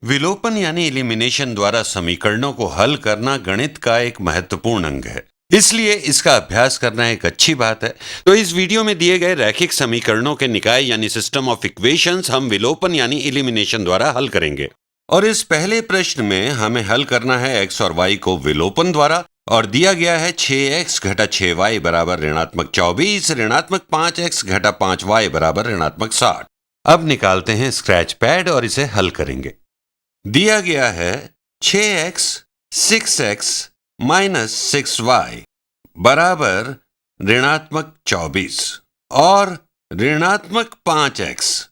विलोपन यानी एलिमिनेशन द्वारा समीकरणों को हल करना गणित का एक महत्वपूर्ण अंग है, इसलिए इसका अभ्यास करना एक अच्छी बात है। तो इस वीडियो में दिए गए रैखिक समीकरणों के निकाय यानी सिस्टम ऑफ इक्वेशंस हम विलोपन यानी एलिमिनेशन द्वारा हल करेंगे। और इस पहले प्रश्न में हमें हल करना है x और y को विलोपन द्वारा, और दिया गया है 6x घटा 6y बराबर ऋणात्मक 24 ऋणात्मक 5x घटा 5y बराबर ऋणात्मक 60। अब निकालते हैं स्क्रैच पैड और इसे हल करेंगे। दिया गया है 6x 6x माइनस 6y बराबर ऋणात्मक 24 और ऋणात्मक 5x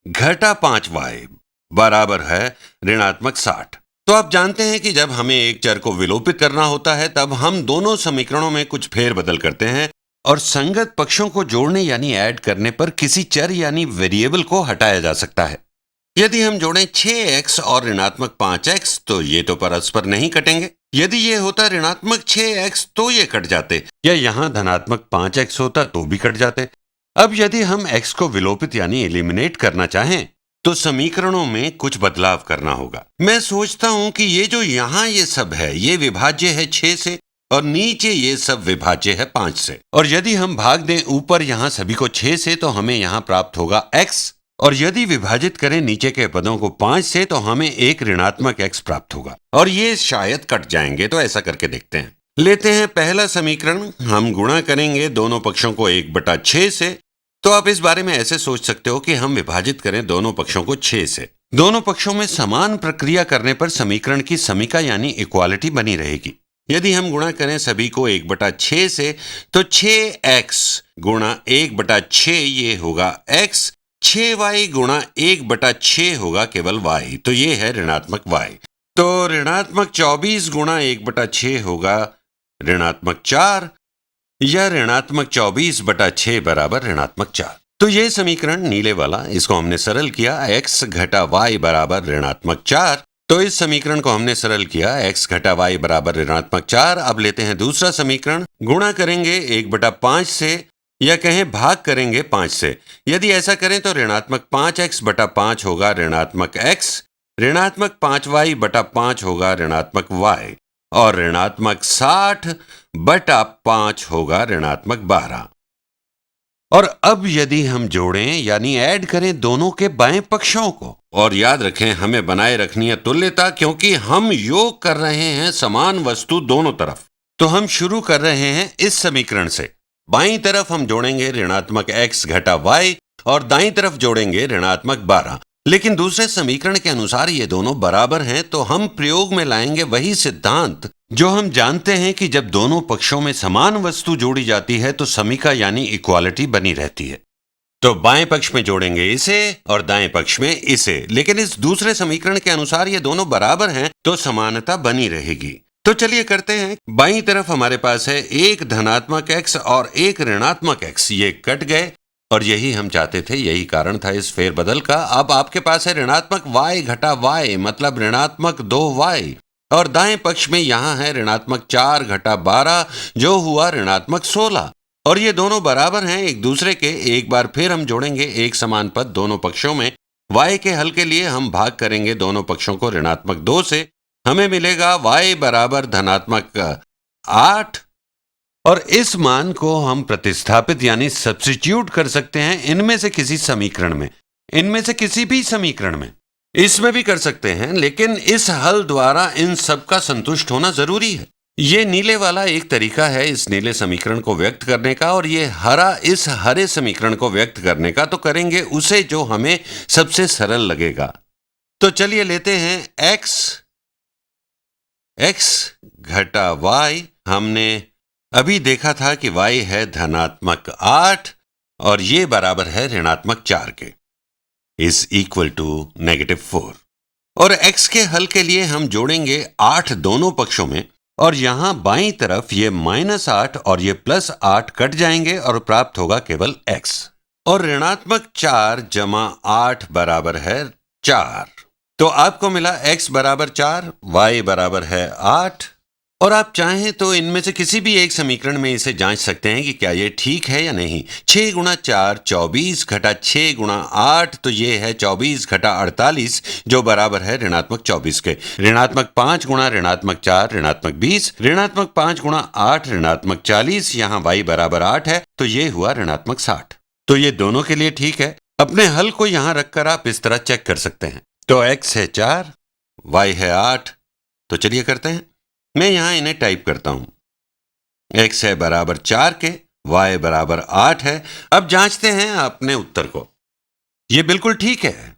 घटा 5y बराबर है ऋणात्मक 60। तो आप जानते हैं कि जब हमें एक चर को विलोपित करना होता है तब हम दोनों समीकरणों में कुछ फेरबदल करते हैं और संगत पक्षों को जोड़ने यानी ऐड करने पर किसी चर यानी वेरिएबल को हटाया जा सकता है। यदि हम जोड़ें 6x और ऋणात्मक 5x तो ये तो परस्पर नहीं कटेंगे। यदि ये होता ऋणात्मक 6x तो ये कट जाते, या यहाँ धनात्मक 5x होता तो भी कट जाते। अब यदि हम x को विलोपित यानी एलिमिनेट करना चाहें तो समीकरणों में कुछ बदलाव करना होगा। मैं सोचता हूं कि ये जो यहाँ ये सब है ये विभाज्य है 6 से और नीचे ये सब विभाज्य है 5 से, और यदि हम भाग दें ऊपर यहाँ सभी को 6 से तो हमें यहाँ प्राप्त होगा x, और यदि विभाजित करें नीचे के पदों को 5 से तो हमें एक ऋणात्मक x प्राप्त होगा, और ये शायद कट जाएंगे। तो ऐसा करके देखते हैं। लेते हैं पहला समीकरण, हम गुणा करेंगे दोनों पक्षों को 1/6 से। तो आप इस बारे में ऐसे सोच सकते हो कि हम विभाजित करें दोनों पक्षों को 6 से। दोनों पक्षों में समान प्रक्रिया करने पर समीकरण की समीका यानी इक्वालिटी बनी रहेगी। यदि हम गुणा करें सभी को 1/6 से तो 6x गुणा 1/6 ये होगा x, 6y गुणा 1/6 होगा केवल y, तो ये है ऋणात्मक y। तो ऋणात्मक 24 गुणा 1/6 होगा ऋणात्मक 4, या ऋणात्मक 24/6 बराबर ऋणात्मक 4। तो ये समीकरण नीले वाला, इसको हमने सरल किया, x घटा y बराबर ऋणात्मक 4। तो इस समीकरण को हमने सरल किया, x घटा y बराबर ऋणात्मक 4। अब लेते हैं दूसरा समीकरण, गुणा करेंगे 1/5 से, या कहें भाग करेंगे 5 से। यदि ऐसा करें तो ऋणात्मक 5x बटा 5 होगा ऋणात्मक x, ऋणात्मक 5y/5 होगा ऋणात्मक y, और ऋणात्मक 60/5 होगा ऋणात्मक 12। और अब यदि हम जोड़ें यानी ऐड करें दोनों के बाएं पक्षों को, और याद रखें हमें बनाए रखनी है तुल्यता, क्योंकि हम योग कर रहे हैं समान वस्तु दोनों तरफ। तो हम शुरू कर रहे हैं इस समीकरण से। बाईं तरफ हम जोड़ेंगे ऋणात्मक x घटा y और दाईं तरफ जोड़ेंगे ऋणात्मक 12। लेकिन दूसरे समीकरण के अनुसार ये दोनों बराबर हैं, तो हम प्रयोग में लाएंगे वही सिद्धांत जो हम जानते हैं कि जब दोनों पक्षों में समान वस्तु जोड़ी जाती है तो समीका यानी इक्वालिटी बनी रहती है। तो बाएं पक्ष में जोड़ेंगे इसे और दाएं पक्ष में इसे, लेकिन इस दूसरे समीकरण के अनुसार ये दोनों बराबर हैं तो समानता बनी रहेगी। तो चलिए करते हैं। बाईं तरफ हमारे पास है एक धनात्मक x और एक ऋणात्मक x, ये कट गए और यही हम चाहते थे, यही कारण था इस फेरबदल का। अब आपके पास है ऋणात्मक y घटा y मतलब ऋणात्मक 2y, और दाएं पक्ष में यहां है ऋणात्मक 4 घटा 12 जो हुआ ऋणात्मक 16, और ये दोनों बराबर हैं एक दूसरे के। एक बार फिर हम जोड़ेंगे एक समान पद दोनों पक्षों में। y के हल के लिए हम भाग करेंगे दोनों पक्षों को ऋणात्मक 2 से, हमें मिलेगा y बराबर धनात्मक 8, और इस मान को हम प्रतिस्थापित यानी सब्स्टिट्यूट कर सकते हैं इनमें से किसी समीकरण में, इनमें से किसी भी समीकरण में, इसमें भी कर सकते हैं, लेकिन इस हल द्वारा इन सब का संतुष्ट होना जरूरी है। ये नीले वाला एक तरीका है इस नीले समीकरण को व्यक्त करने का, और ये हरा इस हरे समीकरण को व्यक्त करने का। तो करेंगे उसे जो हमें सबसे सरल लगेगा। तो चलिए लेते हैं x घटा y। हमने अभी देखा था कि y है धनात्मक 8 और ये बराबर है ऋणात्मक 4 के, इज इक्वल टू -4। और x के हल के लिए हम जोड़ेंगे 8 दोनों पक्षों में, और यहां बाईं तरफ ये -8 और ये +8 कट जाएंगे और प्राप्त होगा केवल x, और ऋणात्मक 4 जमा 8 बराबर है 4। तो आपको मिला x बराबर 4, y बराबर है 8, और आप चाहें तो इनमें से किसी भी एक समीकरण में इसे जांच सकते हैं कि क्या ये ठीक है या नहीं। 6 गुणा 4 24 घटा 6 गुणा 8, तो ये है 24 घटा 48, जो बराबर है ऋणात्मक 24 के। ऋणात्मक 5 गुणा ऋणात्मक 4 ऋणात्मक 20, ऋणात्मक 5 गुणा 8 ऋणात्मक 40, यहाँ y बराबर 8 है, तो ये हुआ ऋणात्मक 60। तो ये दोनों के लिए ठीक है। अपने हल को यहाँ रखकर आप इस तरह चेक कर सकते हैं। तो x है 4, y है 8, तो चलिए करते हैं। मैं यहां इन्हें टाइप करता हूं। x है बराबर 4 के, y बराबर 8 है। अब जांचते हैं अपने उत्तर को। यह बिल्कुल ठीक है।